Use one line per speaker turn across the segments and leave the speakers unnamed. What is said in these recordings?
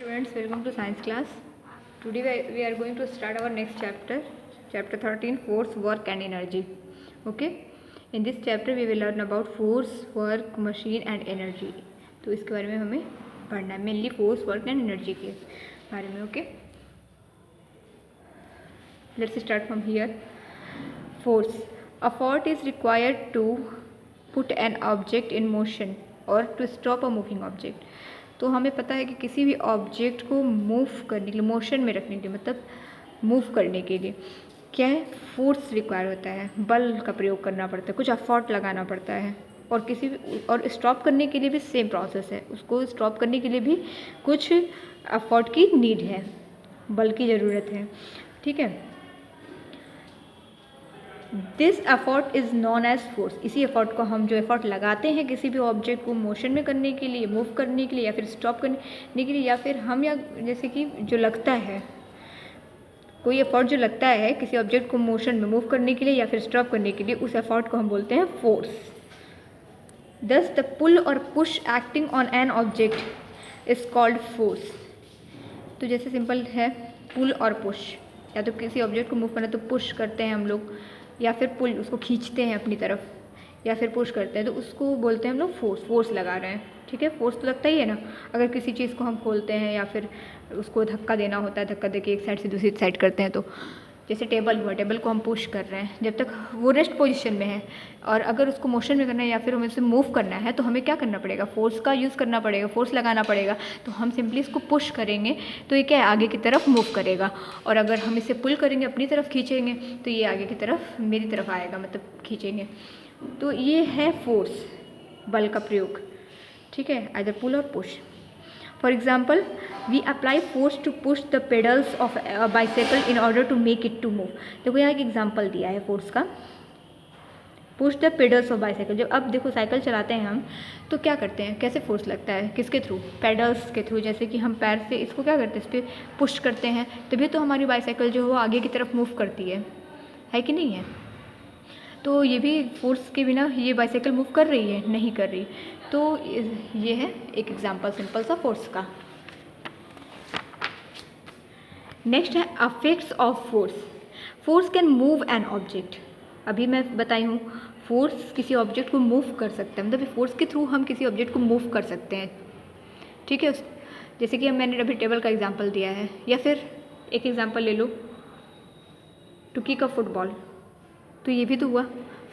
Students, welcome to science class. Today we are going to start our next chapter, chapter 13, force, work and energy. Okay, in this chapter we will learn about force, work, machine and energy. तो इसके बारे में हमें पढ़ना है, mainly force, work and energy के बारे में. Okay, let's start from here. Force. A force is required to put an object in motion or to stop a moving object. तो हमें पता है कि किसी भी ऑब्जेक्ट को मूव करने के लिए, मोशन में रखने के लिए, मतलब मूव करने के लिए क्या है, फोर्स रिक्वायर होता है, बल का प्रयोग करना पड़ता है, कुछ एफर्ट लगाना पड़ता है. और किसी भी, और स्टॉप करने के लिए भी सेम प्रोसेस है, उसको स्टॉप करने के लिए भी कुछ एफर्ट की नीड है, बल की ज़रूरत है. ठीक है, this effort is known as force. इसी एफर्ट को हम, जो एफर्ट लगाते हैं किसी भी ऑब्जेक्ट को मोशन में करने के लिए, मूव करने के लिए, या फिर स्टॉप करने के लिए, या फिर हम, या जैसे कि जो लगता है, कोई एफर्ट जो लगता है किसी ऑब्जेक्ट को मोशन में मूव करने के लिए या फिर स्टॉप करने के लिए, उस एफर्ट को हम बोलते हैं फोर्स. दस द पुल और push acting on an object is called force. तो जैसे सिंपल है, पुल और पुश, या तो किसी ऑब्जेक्ट को मूव करना तो पुश करते हैं हम लोग, या फिर पुल, उसको खींचते हैं अपनी तरफ, या फिर पुश करते हैं, तो उसको बोलते हैं हम लोग फोर्स. फोर्स लगा रहे हैं. ठीक है, फोर्स तो लगता ही है ना. अगर किसी चीज़ को हम खोलते हैं या फिर उसको धक्का देना होता है, धक्का देके एक साइड से दूसरी साइड करते हैं, तो जैसे टेबल हुआ, टेबल को हम पुश कर रहे हैं जब तक वो रेस्ट पोजीशन में है, और अगर उसको मोशन में करना है या फिर हमें उसे मूव करना है तो हमें क्या करना पड़ेगा, फोर्स का यूज़ करना पड़ेगा, फोर्स लगाना पड़ेगा. तो हम सिंपली इसको पुश करेंगे तो ये क्या है, आगे की तरफ मूव करेगा, और अगर हम इसे पुल करेंगे, अपनी तरफ खींचेंगे, तो ये आगे की तरफ, मेरी तरफ आएगा, मतलब खींचेंगे. तो ये है फोर्स, बल का प्रयोग. ठीक है, आइदर पुल और push. For example, we apply force to push the pedals of a bicycle in order to make it to move. देखो यहाँ एक एग्जाम्पल दिया है फोर्स का, push the pedals of bicycle. जब अब देखो साइकिल चलाते हैं हम, तो क्या करते हैं, कैसे फोर्स लगता है, किसके थ्रू, पेडल्स के थ्रू. जैसे कि हम पैर से इसको क्या करते हैं, इस पर पुश करते हैं, तभी तो हमारी बाइसाइकिल जो है वो आगे की तरफ मूव करती है कि नहीं है. तो ये भी फोर्स के बिना ये बाइसाइकिल मूव कर रही है, नहीं कर रही. तो ये है एक एग्जांपल सिंपल सा फोर्स का. नेक्स्ट है affects of force. Force can move an object. अभी मैं बताई हूँ, फोर्स किसी ऑब्जेक्ट को मूव कर सकता है, मतलब फोर्स के थ्रू हम किसी ऑब्जेक्ट को मूव कर सकते हैं. ठीक है, जैसे कि मैंने अभी टेबल का एग्जांपल दिया है, या फिर एक एग्जांपल ले लो, टू किक अ फुटबॉल. तो ये भी तो हुआ,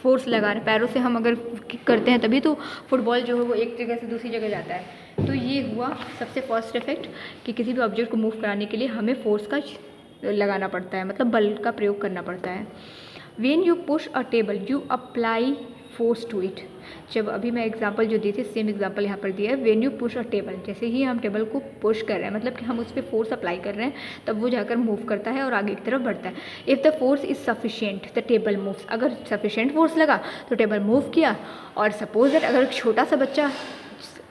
फोर्स लगा रहे, पैरों से हम अगर किक करते हैं तभी तो फुटबॉल जो है वो एक जगह से दूसरी जगह जाता है. तो ये हुआ सबसे फर्स्ट इफेक्ट, कि किसी भी ऑब्जेक्ट को मूव कराने के लिए हमें फोर्स का लगाना पड़ता है, मतलब बल का प्रयोग करना पड़ता है. When you push a table you apply force to it. जब अभी मैं एग्जांपल जो दी थी, सेम एग्जांपल यहाँ पर दिया है. When you push a table, जैसे ही हम टेबल को पुश कर रहे हैं, मतलब कि हम उस पर फोर्स अप्लाई कर रहे हैं, तब वो जाकर मूव करता है और आगे की तरफ बढ़ता है. If the force is sufficient the table moves. अगर सफिशिएंट फोर्स लगा तो टेबल मूव किया. और सपोज दैट अगर छोटा सा बच्चा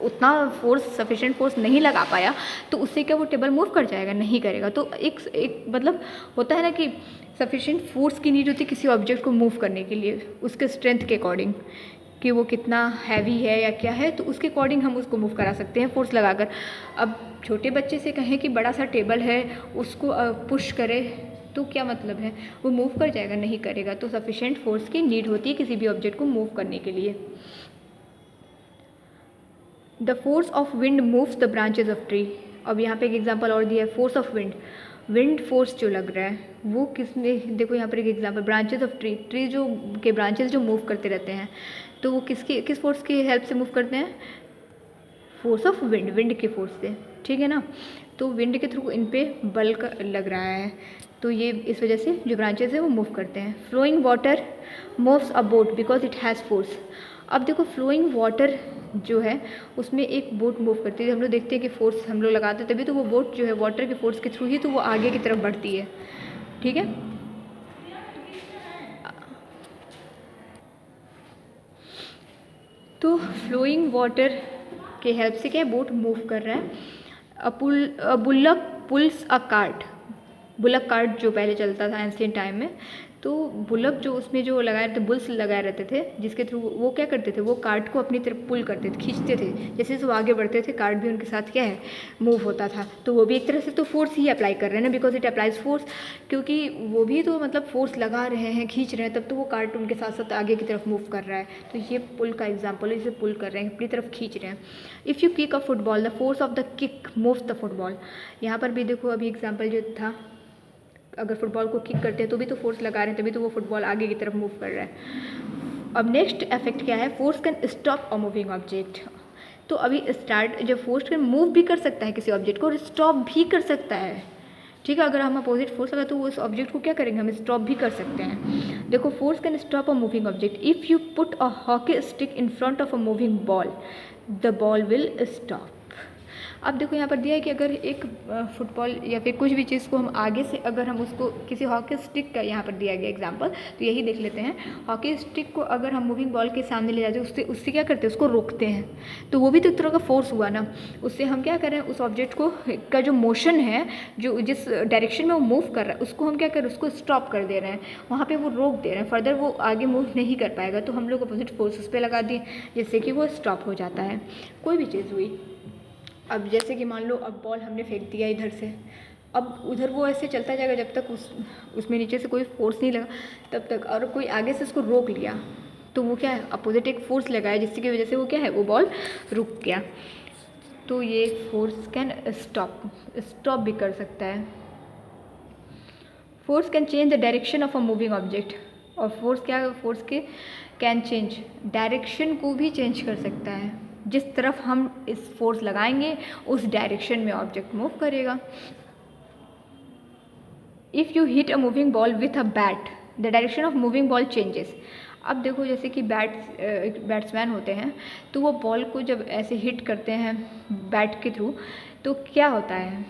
उतना फोर्स, सफिशिएंट फोर्स नहीं लगा पाया, तो उससे क्या वो टेबल मूव कर जाएगा, नहीं करेगा. तो एक मतलब होता है ना कि सफिशिएंट फोर्स की नीड होती है किसी ऑब्जेक्ट को मूव करने के लिए, उसके स्ट्रेंथ के अकॉर्डिंग, कि वो कितना हैवी है या क्या है, तो उसके अकॉर्डिंग हम उसको मूव करा सकते हैं फोर्स लगाकर. अब छोटे बच्चे से कहें कि बड़ा सा टेबल है, उसको पुश करे, तो क्या मतलब है, वो मूव कर जाएगा, नहीं करेगा. तो सफिशिएंट फोर्स की नीड होती है किसी भी ऑब्जेक्ट को मूव करने के लिए. The force of wind moves the branches of tree. अब यहाँ पे एक एग्जांपल और दिया है, force of wind. Wind force जो लग रहा है वो किसमें, देखो यहाँ पर एक example, branches of tree. Tree जो के ब्रांचेज जो मूव करते रहते हैं, तो वो किस फोर्स की हेल्प से मूव करते हैं, फोर्स ऑफ विंड, विंड के फोर्स से. ठीक है ना. तो विंड के थ्रू इन पे बल का लग रहा है, तो ये इस वजह से जो ब्रांचेज है वो मूव करते हैं. Flowing water moves a boat because it has force. अब देखो, फ्लोइंग वाटर जो है उसमें एक बोट मूव करती है. हम लोग देखते हैं कि फोर्स हम लोग लगाते हैं, तभी तो वो बोट जो है वाटर के फोर्स के थ्रू ही तो वो आगे की तरफ बढ़ती है. ठीक है. तो फ्लोइंग वाटर के हेल्प से क्या है, बोट मूव कर रहा है. Bullock pulls a cart. Bullock cart जो पहले चलता था एंशिएंट टाइम में, तो बुलक जो उसमें जो लगाए रहते, बुल्स लगाए रहते थे, जिसके थ्रू वो क्या करते थे, वो कार्ट को अपनी तरफ पुल करते थे, खींचते थे। जैसे जैसे वो आगे बढ़ते थे कार्ट भी उनके साथ क्या है, मूव होता था। तो वो भी एक तरह से तो फोर्स ही अप्लाई कर रहे हैं ना, बिकॉज इट अप्लाइज फोर्स, क्योंकि वो भी तो मतलब फोर्स लगा रहे हैं, खींच रहे हैं, तब तो वो कार्ट उनके साथ साथ आगे की तरफ मूव कर रहा है। तो ये पुल का एग्जाम्पल है, इसे पुल कर रहे हैं, अपनी तरफ खींच रहे हैं। If you kick a football, the force of the kick moves the football. यहाँ पर भी देखो अभी एग्जाम्पल जो था, अगर फुटबॉल को किक करते हैं तो भी तो फोर्स लगा रहे हैं, तभी तो वो फुटबॉल आगे की तरफ मूव कर रहा है। अब नेक्स्ट इफेक्ट क्या है, force can stop a moving object. तो अभी स्टार्ट जब फोर्स कैन मूव भी कर सकता है किसी ऑब्जेक्ट को, स्टॉप भी कर सकता है। ठीक है, अगर हम अपोजिट फोर्स लगा तो वो उस ऑब्जेक्ट को क्या करेंगे, हम स्टॉप भी कर सकते हैं। देखो, force can stop a moving object if you put a hockey stick in front of a moving ball, the ball will stop. अब देखो यहाँ पर दिया है कि अगर एक फुटबॉल या फिर कुछ भी चीज़ को हम आगे से, अगर हम उसको किसी हॉकी स्टिक का यहाँ पर दिया गया एग्जांपल, तो यही देख लेते हैं। हॉकी स्टिक को अगर हम मूविंग बॉल के सामने ले जाते हैं, उससे उससे क्या करते हैं, उसको रोकते हैं, तो वो भी तो एक तरह का फोर्स हुआ ना। उससे हम क्या करें, उस ऑब्जेक्ट को का जो मोशन है, जो जिस डायरेक्शन में वो मूव कर रहा है, उसको हम क्या करें, उसको स्टॉप कर दे रहे हैं, वहाँ पर वो रोक दे रहे हैं, फर्दर वो आगे मूव नहीं कर पाएगा। तो हम लोग अपोजिट फोर्स उस पर लगा दिए, जिससे कि वो स्टॉप हो जाता है। कोई भी चीज़ हुई, अब जैसे कि मान लो अब बॉल हमने फेंक दिया इधर से, अब उधर वो ऐसे चलता जाएगा जब तक उसमें नीचे से कोई फोर्स नहीं लगा तब तक, और कोई आगे से उसको रोक लिया तो वो क्या है, अपोजिट एक फोर्स लगाया, जिसकी वजह से वो क्या है, वो बॉल रुक गया। तो ये फोर्स कैन स्टॉप भी कर सकता है। Force can change the direction of a moving object. और फोर्स क्या, फोर्स के कैन चेंज डायरेक्शन को भी चेंज कर सकता है। जिस तरफ हम इस फोर्स लगाएंगे उस डायरेक्शन में ऑब्जेक्ट मूव करेगा। If you hit a moving ball with a bat, the direction of moving ball changes. अब देखो जैसे कि बैट्समैन होते हैं, तो वो बॉल को जब ऐसे हिट करते हैं बैट के थ्रू, तो क्या होता है,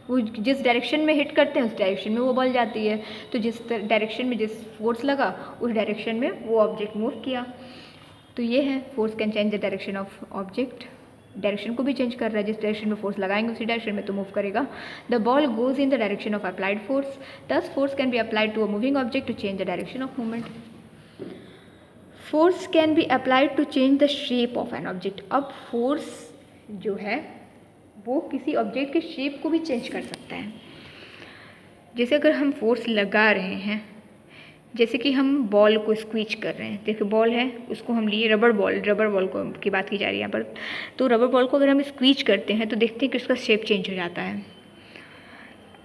वो जिस डायरेक्शन में हिट करते हैं उस डायरेक्शन में वो बॉल जाती है। तो जिस डायरेक्शन में जिस फोर्स लगा उस डायरेक्शन में वो ऑब्जेक्ट मूव किया। तो ये है, force can change the direction of object. Direction को भी चेंज कर रहा है, जिस डायरेक्शन में फोर्स लगाएंगे उसी डायरेक्शन में तो मूव करेगा। The ball goes in the direction of applied force, thus force can be applied to a moving object to change the direction of movement. Force can be applied to change the shape of an object. अब force जो है वो किसी object के shape को भी change कर सकता है। जैसे अगर हम फोर्स लगा रहे हैं, जैसे कि हम बॉल को स्क्वीच कर रहे हैं, देखो बॉल है, उसको हम लिए रबर बॉल को की बात की जा रही है यहाँ पर। तो रबर बॉल को अगर हम स्क्वीच करते हैं तो देखते हैं कि उसका शेप चेंज हो जाता है।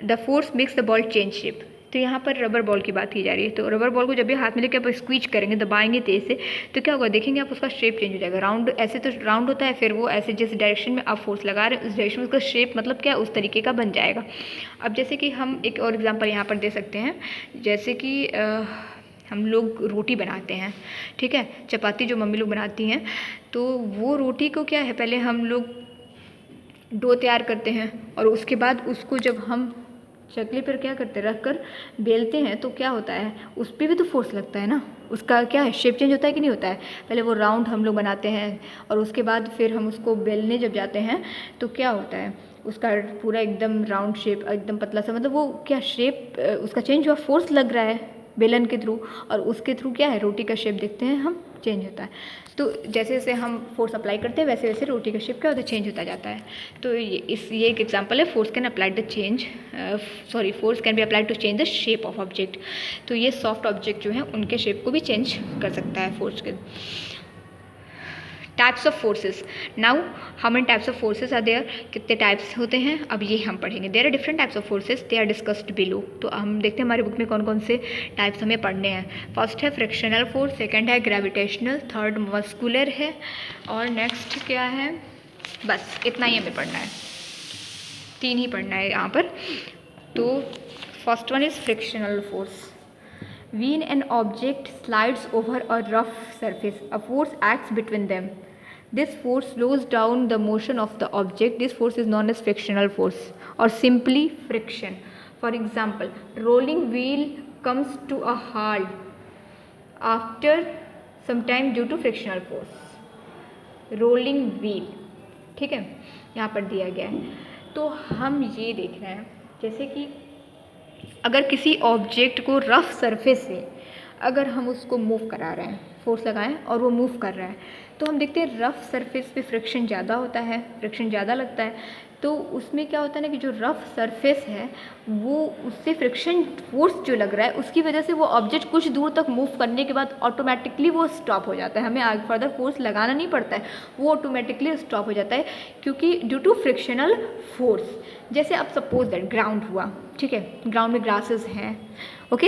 The force makes the ball change shape. तो यहाँ पर रबर बॉल की बात की जा रही है। तो रबर बॉल को जब भी हाथ में लेकर आप स्क्वीच करेंगे, दबाएंगे तेज से, तो क्या होगा, देखेंगे आप उसका शेप चेंज हो जाएगा। राउंड ऐसे तो राउंड होता है, फिर वो ऐसे जिस डायरेक्शन में आप फोर्स लगा रहे हैं उस डायरेक्शन में उसका शेप मतलब क्या, उस तरीके का बन जाएगा। अब जैसे कि हम एक और एग्जाम्पल यहाँ पर दे सकते हैं, जैसे कि हम लोग रोटी बनाते हैं, ठीक है, चपाती जो मम्मी लोग बनाती हैं, तो वो रोटी को क्या है, पहले हम लोग डो तैयार करते हैं और उसके बाद उसको जब हम चकले पर क्या करते हैं, रख कर बेलते हैं, तो क्या होता है, उस पर भी तो फोर्स लगता है ना। उसका क्या है, शेप चेंज होता है कि नहीं होता है। पहले वो राउंड हम लोग बनाते हैं और उसके बाद फिर हम उसको बेलने जब जाते हैं तो क्या होता है, उसका पूरा एकदम राउंड शेप, एकदम पतला सा, मतलब वो क्या शेप उसका चेंज हुआ, फोर्स लग रहा है बेलन के थ्रू, और उसके थ्रू क्या है, रोटी का शेप देखते हैं हम चेंज होता है। तो जैसे जैसे हम फोर्स अप्लाई करते हैं वैसे वैसे रोटी का शेप क्या होता है, चेंज होता जाता है। तो ये एक एग्जांपल है, force can apply the change force can be applied to change the shape of object. तो ये सॉफ्ट ऑब्जेक्ट जो है उनके शेप को भी चेंज कर सकता है फोर्स के। Types of forces. Now how many types of forces are there, कितने टाइप्स होते हैं, अब ये हम पढ़ेंगे। There are different types of forces, they are discussed below. तो हम देखते हैं हमारी बुक में कौन कौन से टाइप्स हमें पढ़ने हैं। फर्स्ट है फ्रिक्शनल फोर्स, सेकंड है ग्रेविटेशनल, थर्ड मस्कुलर है, और नेक्स्ट क्या है, बस इतना ही हमें पढ़ना है, 3 ही पढ़ना है यहाँ पर। तो first one is frictional force. When an object slides over a rough surface, a force acts between them. This force slows down the motion of the object. This force is known as frictional force or simply friction. For example, rolling wheel comes to a halt after some time due to frictional force. Rolling wheel, ठीक है, यहाँ पर दिया गया है। तो हम ये देख रहे हैं जैसे कि अगर किसी ऑब्जेक्ट को रफ सरफेस से अगर हम उसको मूव करा रहे हैं, फोर्स लगाएं और वो मूव कर रहा है, तो हम देखते हैं रफ सरफेस पे फ्रिक्शन ज़्यादा होता है, फ्रिक्शन ज़्यादा लगता है। तो उसमें क्या होता है ना कि जो रफ सरफेस है वो उससे फ्रिक्शन फोर्स जो लग रहा है उसकी वजह से वो ऑब्जेक्ट कुछ दूर तक मूव करने के बाद ऑटोमेटिकली वो स्टॉप हो जाता है, हमें आगे फर्दर फोर्स लगाना नहीं पड़ता है, वो ऑटोमेटिकली स्टॉप हो जाता है क्योंकि ड्यू टू फ्रिक्शनल फोर्स। जैसे अब सपोज दैट ग्राउंड हुआ, ठीक है, ग्राउंड में ग्रासेस हैं, ओके,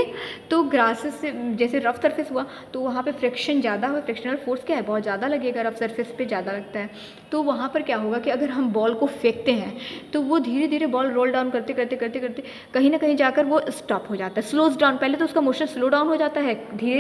तो ग्रासेस से जैसे रफ सरफेस हुआ तो वहाँ पे फ्रिक्शन ज़्यादा हुआ, फ्रिक्शनल फोर्स क्या है, बहुत ज़्यादा लगेगा, रफ सरफेस पे ज़्यादा लगता है। तो वहाँ पर क्या होगा कि अगर हम बॉल को फेंकते हैं तो वो धीरे धीरे बॉल रोल डाउन करते करते करते करते कहीं ना कहीं जाकर वो स्टॉप हो जाता है, स्लोज डाउन, पहले तो उसका मोशन स्लो डाउन हो जाता है,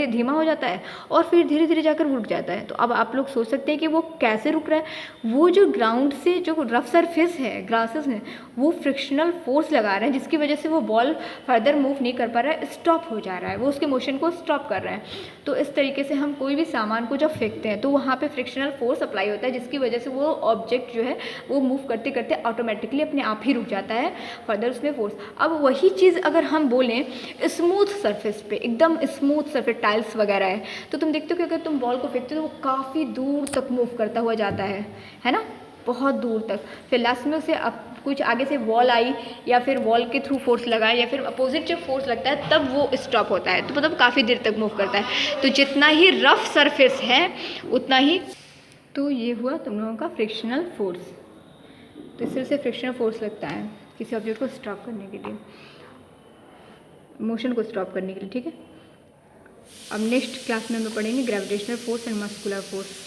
धीमा हो जाता है और फिर धीरे धीरे जाकर रुक जाता है। तो अब आप लोग सोच सकते हैं कि वो कैसे रुक रहा है, वो जो ग्राउंड से जो रफ सरफेस है, ग्रासेस है, वो फ्रिक्शनल फोर्स लगा रहे हैं जिसकी वजह से वो बॉल फर्दर मूव नहीं कर पा रहा है, स्टॉप हो जा रहा है, वो उसके मोशन को स्टॉप कर रहा है। तो इस तरीके से हम कोई भी सामान को जब फेंकते हैं तो वहाँ पे फ्रिक्शनल फोर्स अप्लाई होता है जिसकी वजह से वो ऑब्जेक्ट जो है वो मूव करते करते ऑटोमेटिकली अपने आप ही रुक जाता है, फर्दर उसमें फोर्स। अब वही चीज़ अगर हम बोलें स्मूथ सरफेस पे, एकदम स्मूथ सरफेस, टाइल्स वगैरह है, तो तुम देखते हो कि अगर तुम बॉल को फेंकते हो तो वो काफ़ी दूर तक मूव करता हुआ जाता है ना, बहुत दूर तक। फिर लास्ट में उसे अब कुछ आगे से वॉल आई या फिर वॉल के थ्रू फोर्स लगा या फिर अपोजिट जब फोर्स लगता है तब वो स्टॉप होता है, तो मतलब काफ़ी देर तक मूव करता है। तो जितना ही रफ सरफेस है उतना ही, तो ये हुआ तुम लोगों का फ्रिक्शनल फोर्स। तो इस तरह से फ्रिक्शनल फोर्स लगता है किसी ऑब्जेक्ट को स्टॉप करने के लिए, मोशन को स्टॉप करने के लिए, ठीक है। अब नेक्स्ट क्लास में हम पढ़ेंगे gravitational force and muscular force.